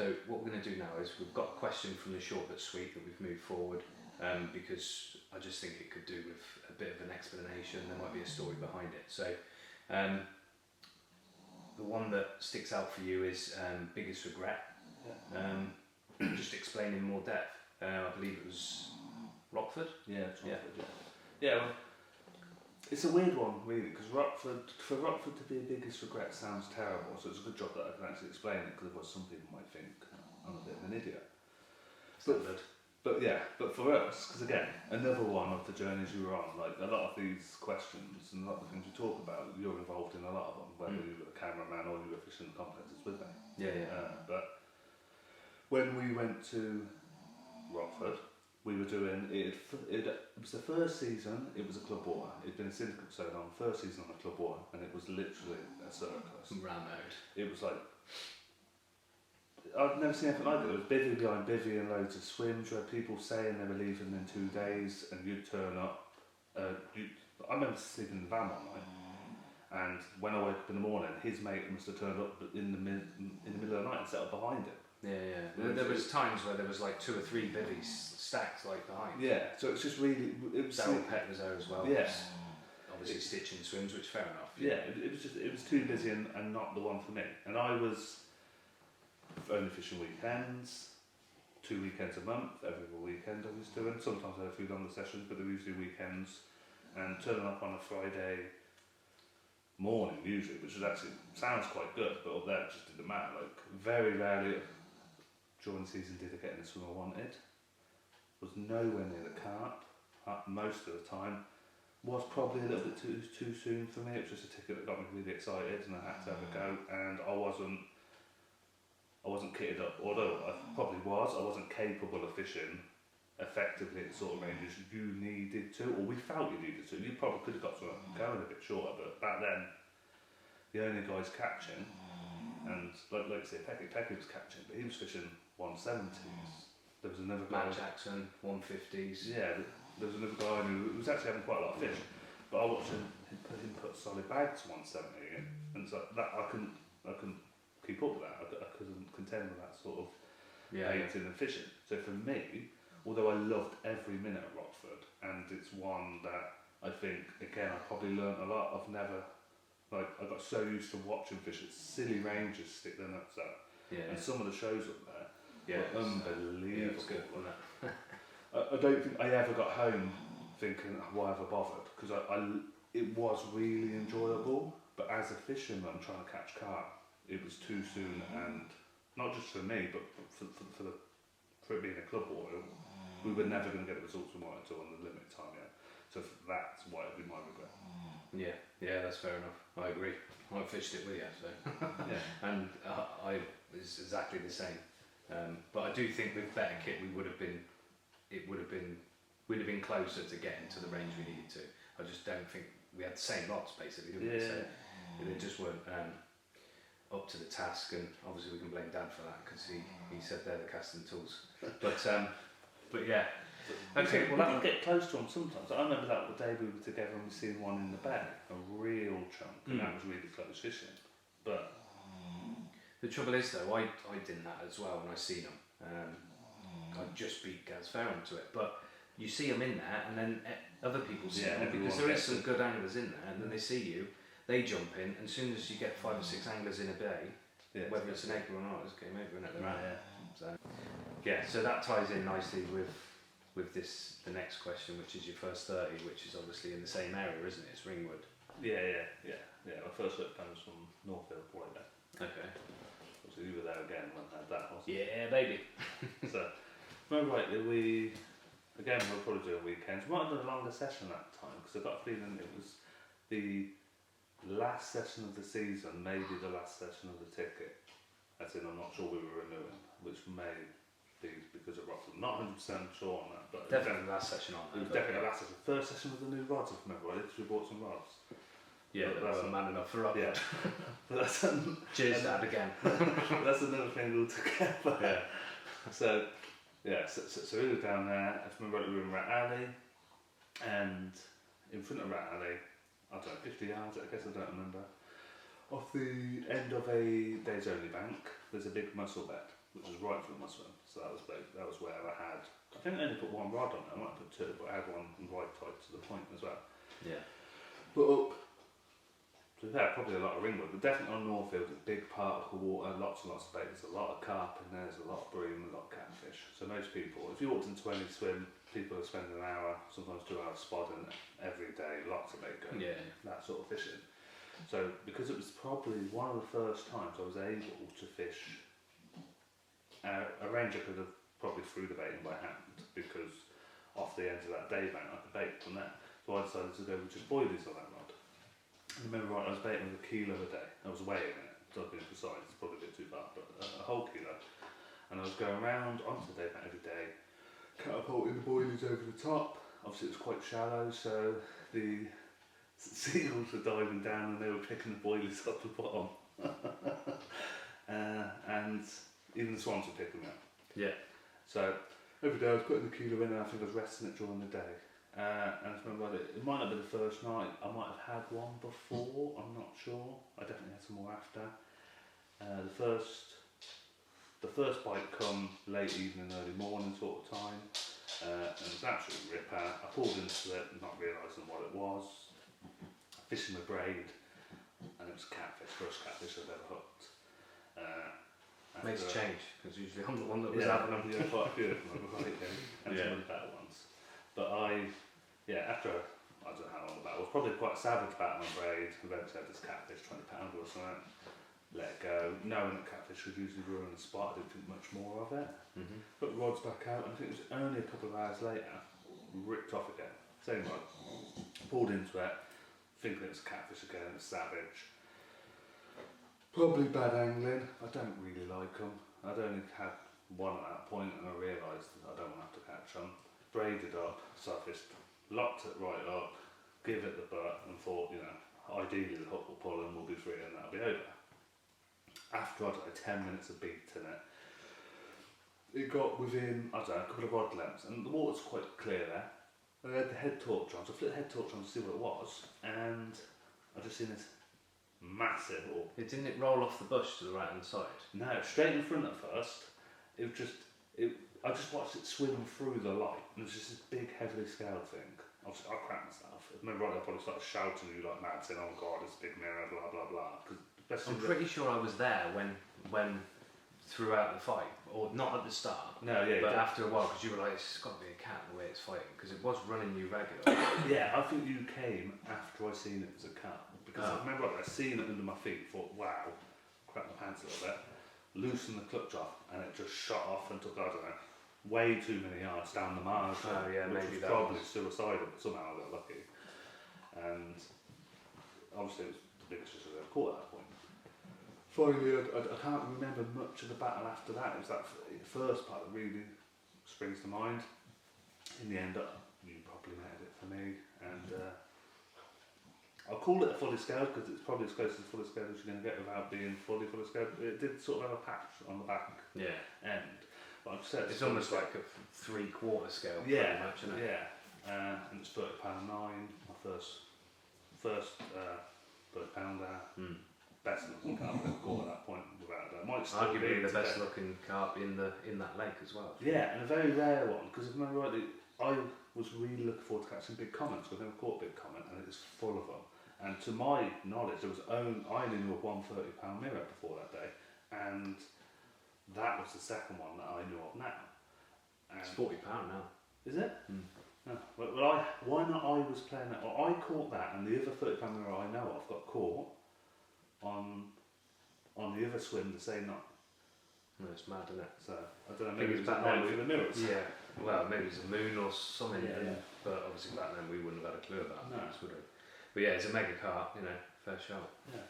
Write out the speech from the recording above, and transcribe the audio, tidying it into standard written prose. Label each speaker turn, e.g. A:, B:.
A: So what we're going to do now is we've got a question from the short but sweet that we've moved forward because I just think it could do with a bit of an explanation. There might be a story behind it. So the one that sticks out for you is biggest regret. Just explain in more depth. I believe it was Rockford.
B: Yeah, it's Rockford. Yeah. Well, it's a weird one, really, because for Rockford to be a biggest regret sounds terrible. So it's a good job that I can actually explain it, because otherwise some people might think I'm a bit of an idiot. But for us, because again, another one of the journeys you were on, like a lot of these questions and a lot of the things we talk about, you're involved in a lot of them, whether you're a cameraman or you're fishing complexes with me. But when we went to Rockford, we were doing it was the first season, it was a club water. It'd been a syndicate so long, first season on a club water, and it was literally a circus.
A: Rammed.
B: It was like, I'd never seen anything like it. It was bivvy behind bivvy and loads of swims. You had people saying they were leaving in 2 days, and you'd turn up. I remember sleeping in the van one night, and when I woke up in the morning, his mate must have turned up in the middle of the night and set up behind him.
A: There was times where there was like 2 or 3 bivvies stacked like behind.
B: Yeah, so it's just really.
A: Daryl Pett was there as well.
B: Yeah.
A: Obviously stitching swims, which fair enough.
B: Yeah, it was too busy and not the one for me. And I was only fishing weekends, 2 weekends a month, every weekend I was doing. Sometimes I had a few longer sessions, but they were usually weekends. And turning up on a Friday morning usually, which was actually sounds quite good, but up there it just didn't matter. Like very rarely during the season did I get in the swim I wanted. Was nowhere near the carp most of the time. Was probably a little bit too soon for me. It was just a ticket that got me really excited, and I had to have a go. And I wasn't kitted up, although I probably was. I wasn't capable of fishing effectively at the sort of ranges you needed to, or we felt you needed to. You probably could have got something going a bit shorter, but back then, the only guys catching, and like I say, Pecky was catching, but he was fishing 170s. There was another guy.
A: Matt Jackson, 150s.
B: Yeah, there was another guy who was actually having quite a lot of fish, but I watched him put solid bags 170 in, and so that I couldn't keep up with that. I couldn't contend with that sort of baiting and fishing. So for me, although I loved every minute at Rockford, and it's one that I think, again, I probably learnt a lot. I've never, I got so used to watching fish at silly ranges stick their nuts out. And some of the shows up there were unbelievable.
A: It was good, wasn't it?
B: I don't think I ever got home thinking, why have I bothered? Because it was really enjoyable, but as a fisherman trying to catch carp, it was too soon, and not just for me, but for it being a club water, we were never going to get the results we wanted to on the limit time yet. So that's why it'd be my regret.
A: Yeah, that's fair enough. I agree. I fished it with you, so and I was exactly the same. But I do think with better kit, we'd have been closer to getting to the range we needed to. I just don't think we had the same lots basically, didn't we? So they just weren't up to the task, and obviously we can blame Dad for that because he said they're the casting tools. But yeah. Okay,
B: well, we did get close to them sometimes. I remember that the day we were together and we seen one in the bay, a real chunk, and that was really close fishing. But
A: the trouble is though, I did that as well when I seen them. I just beat Gaz Farron to it, but you see them in there, and then other people see them because there is some good anglers in there, and then they see you, they jump in, and as soon as you get 5 or 6 anglers in a bay, whether it's an acre or not, it's game over, isn't it? So that ties in nicely with the next question, which is your first 30, which is obviously in the same area, isn't it? It's Ringwood.
B: Yeah. My first whip comes from Northfield, right there.
A: Okay.
B: So you were there again when I had that, wasn't
A: you? Yeah, baby.
B: So, remember rightly, we'll probably do a weekend. We might have done a longer session that time, because I got a feeling it was the last session of the season, maybe the last session of the ticket. As in, I'm not sure we were renewing, which may be because of Rockford. Not 100% sure on that, but
A: definitely the last session on that.
B: It was definitely the last session. First session with the new rods, if I remember right, because we bought some rods.
A: Yeah, but that's man enough for Rockford.
B: But that's
A: cheers, Dad, again.
B: That's another thing altogether. So we were down there. I remember we were in Rat Alley, and in front of Rat Alley, I don't know, 50 yards, I guess, I don't remember. Off the end of a days only bank, there's a big mussel bed. which was right through my swim. So that was where I had. I think I only put one rod on it. I might put two, but I had one right tight to the point as well.
A: Yeah.
B: But up. So yeah, probably a lot of ringwood, but definitely on Northfield, a big particle water, lots and lots of bait. There's a lot of carp in there, there's a lot of bream, a lot of catfish. So most people, if you walked into any swim, people are spending an hour, sometimes 2 hours spotting every day, lots of bait going, that sort of fishing. So because it was probably one of the first times I was able to fish a range I could have probably threw the bait in by hand, because off the ends of that day bank I could bait from there. So I decided to go with just boilies on that rod. I remember right, I was baiting with a kilo a day. I was weighing it, so I've been precise, it's probably a bit too far, but a whole kilo. And I was going around onto the day bank every day, catapulting the boilies over the top. Obviously it was quite shallow, so the seagulls were diving down and they were picking the boilies off the bottom. And even the swans were picking them up.
A: Yeah.
B: So every day I was putting the kilo in and I think I was resting it during the day. And if I remember right, it might not be the first night, I might have had one before, I'm not sure. I definitely had some more after. The first bite come late evening, early morning sort of time, and it was absolutely ripper. I pulled into it, not realising what it was, fishing with braid, and it was catfish, first catfish I've ever hooked.
A: Makes a change, because usually I'm the one that was having them.
B: Yeah, quite a few of them, right, and some of the better ones. But after I don't know how long the battle was, probably quite a savage battle on braid, eventually had this catfish, 20 pound or something, let it go, knowing that catfish would usually ruin the spot, I didn't think much more of it. Put the rods back out, and I think it was only a couple of hours later, ripped off again, same rod, pulled into it, thinking it was catfish again, it was savage. Probably bad angling, I don't really like them. I'd only had one at that point and I realised that I don't want to have to catch them. Braided up, so I fished, locked it right up, give it the butt and thought, ideally the hook will pull and we'll be free and that'll be over. After I'd had 10 minutes of beating it got within, I don't know, a couple of rod lengths and the water's quite clear there. I had the head torch on, so I flipped the head torch on to see what it was and I just seen this massive orb.
A: Didn't it roll off the bush to the right hand side?
B: No, straight in front at first. I just watched it swim through the light, and it was just this big, heavily scaled thing. Obviously, I cracked myself. I remember I probably started shouting at you like mad, saying, "Oh God, it's a big mirror, blah blah blah."
A: I'm pretty sure I was there when throughout the fight, or not at the start.
B: No, yeah.
A: But after a while, because you were like, "It's got to be a cat the way it's fighting," because it was running you regularly.
B: Yeah, I think you came after I seen it was a cat. Because I remember I seen it under my feet, thought, wow, cracked my pants a little bit, loosened the clutch off, and it just shot off and took, I don't know, way too many yards down the margin.
A: Oh yeah,
B: which
A: maybe
B: was
A: that
B: probably
A: was
B: suicidal, but somehow I got lucky. And obviously it was the biggest fish I've ever caught at that point. Finally, I can't remember much of the battle after that. It was that first part that really springs to mind. In the end, you probably netted it for me, and I'll call it a fully scaled because it's probably as close to fully scaled as you're going to get without being fully scaled. It did sort of have a patch on the back end. But I've said
A: it's almost like a 3/4 scale.
B: Yeah,
A: pretty much, isn't it?
B: yeah. And it's £30.9. My first £30-pounder. Best looking carp I've ever caught at that point, without that. Might still
A: arguably
B: be
A: the best
B: today.
A: looking carp in that lake as well.
B: Yeah, and a very rare one because if I remember rightly, I was really looking forward to catching big commons because I've never caught a big common and it's full of them. And to my knowledge, I only knew of one £30 mirror before that day, and that was the second one that I knew of now. And
A: It's £40 now.
B: is it? No. Well, why not? I was playing that. Well, I caught that, and the other £30 mirror I know of got caught on the other swim the same night.
A: No, it's mad, isn't it?
B: So I don't know. Maybe it was
A: back
B: that night
A: then
B: for the mirrors.
A: Yeah. Well, maybe it's a moon or something.
B: Yeah.
A: But obviously back then we wouldn't have had a clue about
B: No.
A: this, would we? But yeah, it's a mega carp. Fair shout.
B: Yeah.